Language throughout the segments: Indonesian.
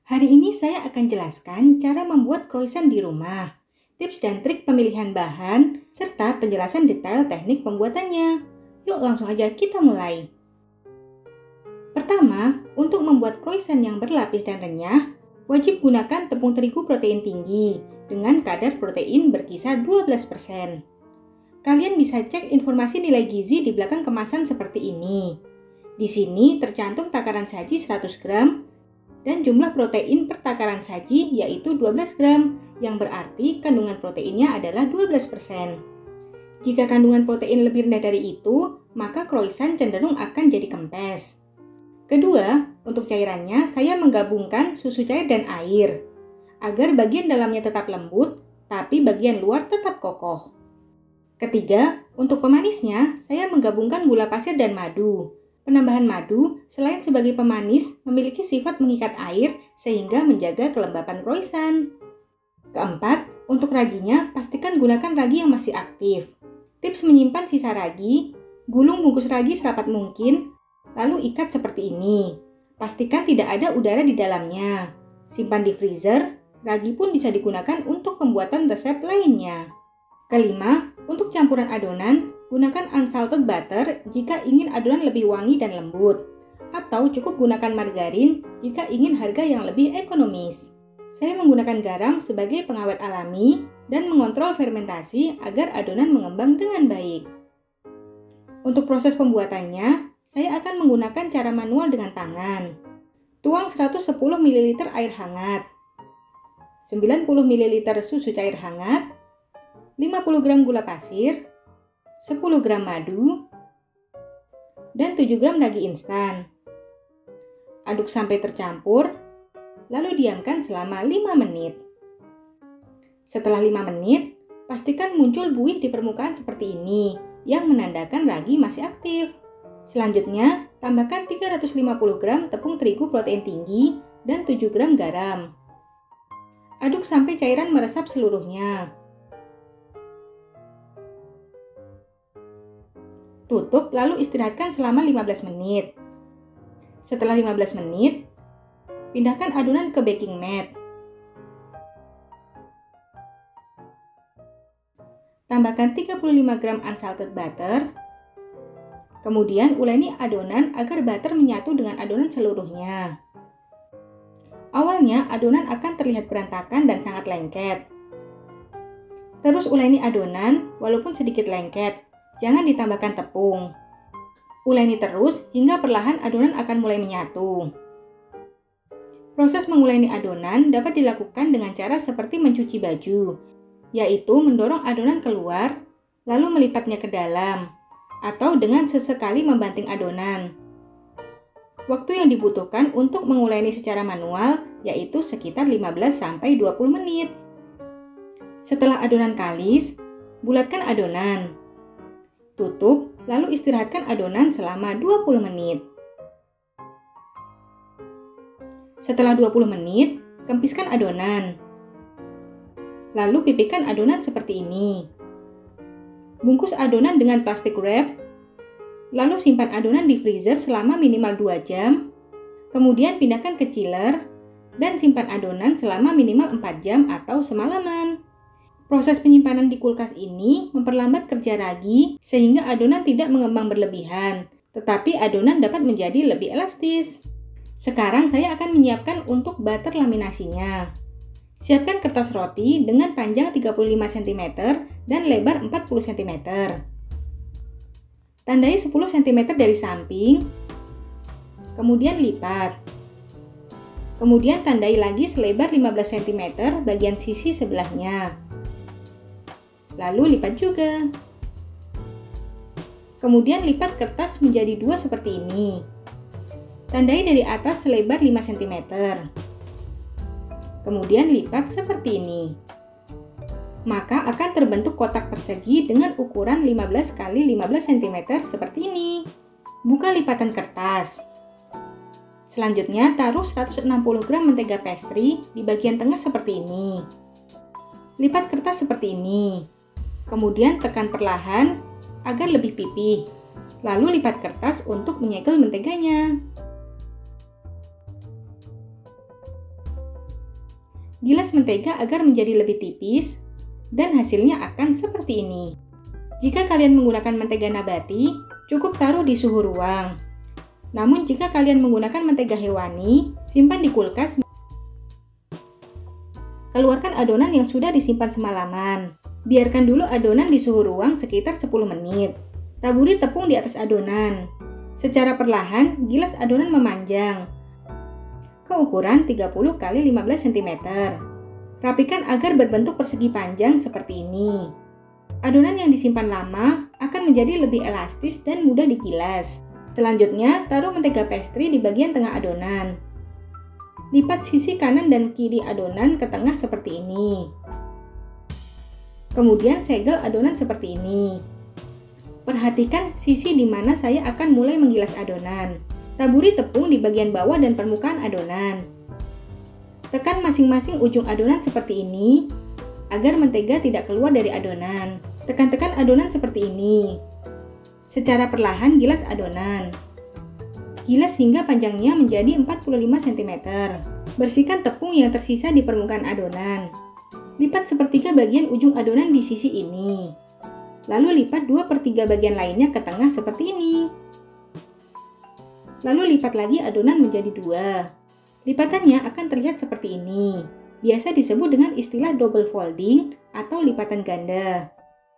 Hari ini saya akan jelaskan cara membuat croissant di rumah, tips dan trik pemilihan bahan, serta penjelasan detail teknik pembuatannya. Yuk langsung aja kita mulai. Pertama, untuk membuat croissant yang berlapis dan renyah, wajib gunakan tepung terigu protein tinggi dengan kadar protein berkisar 12%. Kalian bisa cek informasi nilai gizi di belakang kemasan seperti ini. Di sini tercantum takaran saji 100 gram dan jumlah protein per takaran saji yaitu 12 gram, yang berarti kandungan proteinnya adalah 12%. Jika kandungan protein lebih rendah dari itu, maka croissant cenderung akan jadi kempes. Kedua, untuk cairannya saya menggabungkan susu cair dan air, agar bagian dalamnya tetap lembut, tapi bagian luar tetap kokoh. Ketiga, untuk pemanisnya saya menggabungkan gula pasir dan madu. Penambahan madu, selain sebagai pemanis, memiliki sifat mengikat air sehingga menjaga kelembapan croissant. Keempat, untuk raginya, pastikan gunakan ragi yang masih aktif. Tips menyimpan sisa ragi, gulung bungkus ragi serapat mungkin, lalu ikat seperti ini. Pastikan tidak ada udara di dalamnya. Simpan di freezer, ragi pun bisa digunakan untuk pembuatan resep lainnya. Kelima, untuk campuran adonan, gunakan unsalted butter jika ingin adonan lebih wangi dan lembut, atau cukup gunakan margarin jika ingin harga yang lebih ekonomis. Saya menggunakan garam sebagai pengawet alami dan mengontrol fermentasi agar adonan mengembang dengan baik. Untuk proses pembuatannya, saya akan menggunakan cara manual dengan tangan. Tuang 110 ml air hangat, 90 ml susu cair hangat, 50 gram gula pasir, 10 gram madu, dan 7 gram ragi instan. Aduk sampai tercampur, lalu diamkan selama 5 menit. Setelah 5 menit, pastikan muncul buih di permukaan seperti ini, yang menandakan ragi masih aktif. Selanjutnya, tambahkan 350 gram tepung terigu protein tinggi dan 7 gram garam. Aduk sampai cairan meresap seluruhnya. Tutup lalu istirahatkan selama 15 menit. Setelah 15 menit, pindahkan adonan ke baking mat. Tambahkan 35 gram unsalted butter. Kemudian uleni adonan agar butter menyatu dengan adonan seluruhnya. Awalnya adonan akan terlihat berantakan dan sangat lengket. Terus uleni adonan walaupun sedikit lengket. Jangan ditambahkan tepung. Uleni terus hingga perlahan adonan akan mulai menyatu. Proses menguleni adonan dapat dilakukan dengan cara seperti mencuci baju, yaitu mendorong adonan keluar, lalu melipatnya ke dalam, atau dengan sesekali membanting adonan. Waktu yang dibutuhkan untuk menguleni secara manual yaitu sekitar 15-20 menit. Setelah adonan kalis, bulatkan adonan. Tutup, lalu istirahatkan adonan selama 20 menit. Setelah 20 menit, kempiskan adonan. Lalu pipihkan adonan seperti ini. Bungkus adonan dengan plastik wrap, lalu simpan adonan di freezer selama minimal 2 jam. Kemudian pindahkan ke chiller dan simpan adonan selama minimal 4 jam atau semalaman. Proses penyimpanan di kulkas ini memperlambat kerja ragi sehingga adonan tidak mengembang berlebihan, tetapi adonan dapat menjadi lebih elastis. Sekarang saya akan menyiapkan untuk butter laminasinya. Siapkan kertas roti dengan panjang 35 cm dan lebar 40 cm. Tandai 10 cm dari samping, kemudian lipat. Kemudian tandai lagi selebar 15 cm bagian sisi sebelahnya. Lalu lipat juga. Kemudian lipat kertas menjadi 2 seperti ini. Tandai dari atas selebar 5 cm. Kemudian lipat seperti ini. Maka akan terbentuk kotak persegi dengan ukuran 15 x 15 cm seperti ini. Buka lipatan kertas. Selanjutnya taruh 160 gram mentega pastry di bagian tengah seperti ini. Lipat kertas seperti ini. Kemudian tekan perlahan agar lebih pipih. Lalu lipat kertas untuk menyegel menteganya. Gilas mentega agar menjadi lebih tipis, dan hasilnya akan seperti ini. Jika kalian menggunakan mentega nabati, cukup taruh di suhu ruang. Namun jika kalian menggunakan mentega hewani, simpan di kulkas. Keluarkan adonan yang sudah disimpan semalaman. Biarkan dulu adonan di suhu ruang sekitar 10 menit. Taburi tepung di atas adonan. Secara perlahan, gilas adonan memanjang ke ukuran 30 x 15 cm. Rapikan agar berbentuk persegi panjang seperti ini. Adonan yang disimpan lama akan menjadi lebih elastis dan mudah digilas. Selanjutnya, taruh mentega pastry di bagian tengah adonan. Lipat sisi kanan dan kiri adonan ke tengah seperti ini. Kemudian segel adonan seperti ini. Perhatikan sisi di mana saya akan mulai menggilas adonan. Taburi tepung di bagian bawah dan permukaan adonan. Tekan masing-masing ujung adonan seperti ini, agar mentega tidak keluar dari adonan. Tekan-tekan adonan seperti ini. Secara perlahan gilas adonan. Gilas hingga panjangnya menjadi 45 cm. Bersihkan tepung yang tersisa di permukaan adonan. Lipat sepertiga bagian ujung adonan di sisi ini. Lalu lipat 2/3 bagian lainnya ke tengah seperti ini. Lalu lipat lagi adonan menjadi 2. Lipatannya akan terlihat seperti ini. Biasa disebut dengan istilah double folding atau lipatan ganda.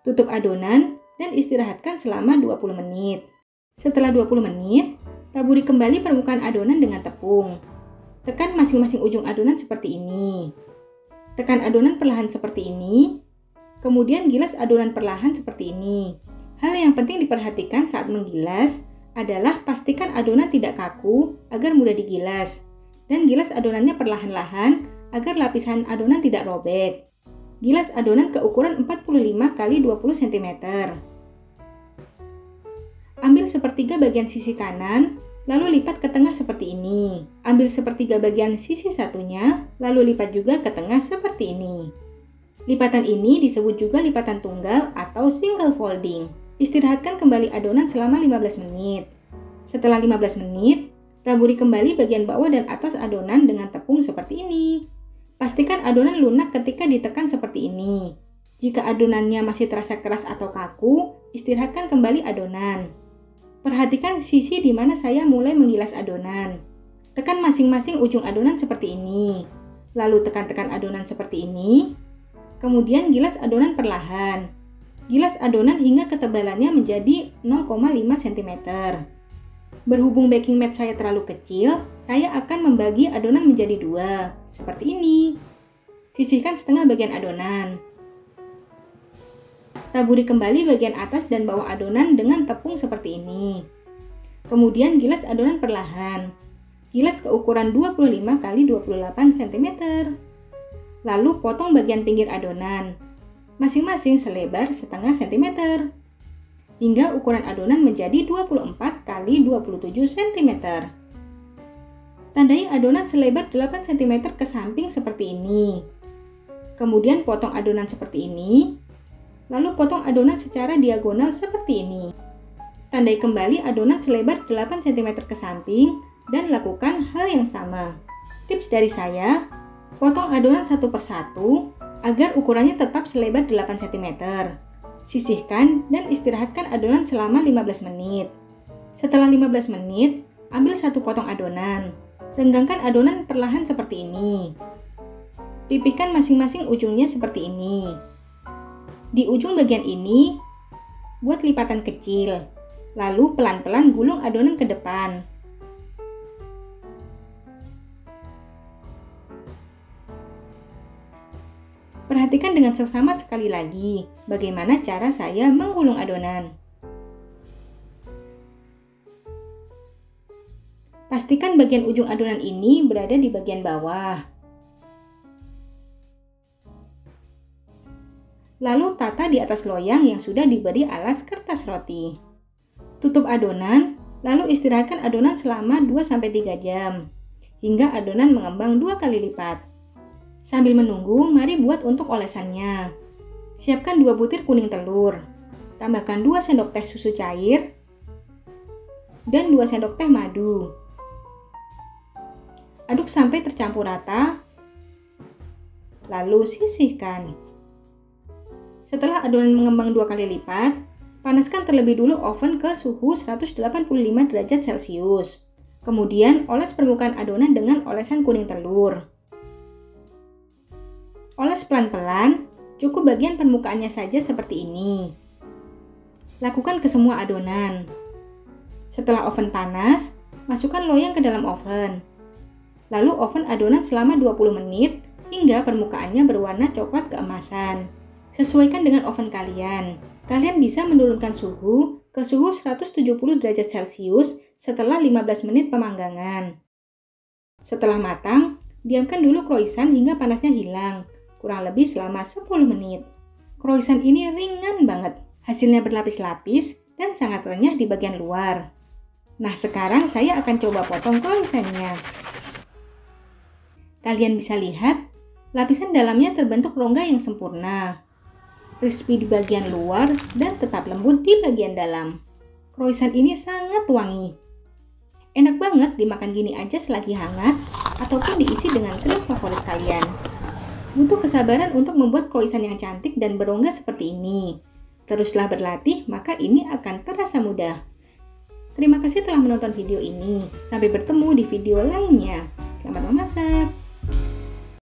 Tutup adonan dan istirahatkan selama 20 menit. Setelah 20 menit, taburi kembali permukaan adonan dengan tepung. Tekan masing-masing ujung adonan seperti ini. Tekan adonan perlahan seperti ini. Kemudian gilas adonan perlahan seperti ini. Hal yang penting diperhatikan saat menggilas adalah pastikan adonan tidak kaku agar mudah digilas. Dan gilas adonannya perlahan-lahan agar lapisan adonan tidak robek. Gilas adonan ke ukuran 45 x 20 cm. Ambil sepertiga bagian sisi kanan, lalu lipat ke tengah seperti ini. Ambil sepertiga bagian sisi satunya, lalu lipat juga ke tengah seperti ini. Lipatan ini disebut juga lipatan tunggal atau single folding. Istirahatkan kembali adonan selama 15 menit. Setelah 15 menit, taburi kembali bagian bawah dan atas adonan dengan tepung seperti ini. Pastikan adonan lunak ketika ditekan seperti ini. Jika adonannya masih terasa keras atau kaku, istirahatkan kembali adonan. Perhatikan sisi di mana saya mulai menggilas adonan. Tekan masing-masing ujung adonan seperti ini. Lalu tekan-tekan adonan seperti ini. Kemudian gilas adonan perlahan. Gilas adonan hingga ketebalannya menjadi 0,5 cm. Berhubung baking mat saya terlalu kecil, saya akan membagi adonan menjadi 2, seperti ini. Sisihkan setengah bagian adonan. Taburi kembali bagian atas dan bawah adonan dengan tepung seperti ini. Kemudian gilas adonan perlahan. Gilas ke ukuran 25 x 28 cm. Lalu potong bagian pinggir adonan, masing-masing selebar setengah cm. Hingga ukuran adonan menjadi 24 x 27 cm. Tandai adonan selebar 8 cm ke samping seperti ini. Kemudian potong adonan seperti ini. Lalu potong adonan secara diagonal seperti ini. Tandai kembali adonan selebar 8 cm ke samping dan lakukan hal yang sama. Tips dari saya, potong adonan satu persatu agar ukurannya tetap selebar 8 cm. Sisihkan dan istirahatkan adonan selama 15 menit. Setelah 15 menit, ambil satu potong adonan. Renggangkan adonan perlahan seperti ini. Pipihkan masing-masing ujungnya seperti ini. Di ujung bagian ini, buat lipatan kecil, lalu pelan-pelan gulung adonan ke depan. Perhatikan dengan seksama sekali lagi bagaimana cara saya menggulung adonan. Pastikan bagian ujung adonan ini berada di bagian bawah. Lalu tata di atas loyang yang sudah diberi alas kertas roti. Tutup adonan, lalu istirahatkan adonan selama 2-3 jam, hingga adonan mengembang 2 kali lipat. Sambil menunggu, mari buat untuk olesannya. Siapkan 2 butir kuning telur, tambahkan 2 sendok teh susu cair, dan 2 sendok teh madu. Aduk sampai tercampur rata. lalu sisihkan. Setelah adonan mengembang 2 kali lipat, panaskan terlebih dulu oven ke suhu 185 derajat Celcius. Kemudian oles permukaan adonan dengan olesan kuning telur. Oles pelan-pelan, cukup bagian permukaannya saja seperti ini. Lakukan ke semua adonan. Setelah oven panas, masukkan loyang ke dalam oven. Lalu oven adonan selama 20 menit hingga permukaannya berwarna coklat keemasan. Sesuaikan dengan oven kalian. Kalian bisa menurunkan suhu ke suhu 170 derajat Celcius setelah 15 menit pemanggangan. Setelah matang, diamkan dulu croissant hingga panasnya hilang, kurang lebih selama 10 menit. Croissant ini ringan banget, hasilnya berlapis-lapis dan sangat renyah di bagian luar. Nah, sekarang saya akan coba potong croissantnya. Kalian bisa lihat, lapisan dalamnya terbentuk rongga yang sempurna. Crispy di bagian luar dan tetap lembut di bagian dalam. Croissant ini sangat wangi. Enak banget dimakan gini aja selagi hangat ataupun diisi dengan krim favorit kalian. Butuh kesabaran untuk membuat croissant yang cantik dan berongga seperti ini. Teruslah berlatih, maka ini akan terasa mudah. Terima kasih telah menonton video ini. Sampai bertemu di video lainnya. Selamat memasak!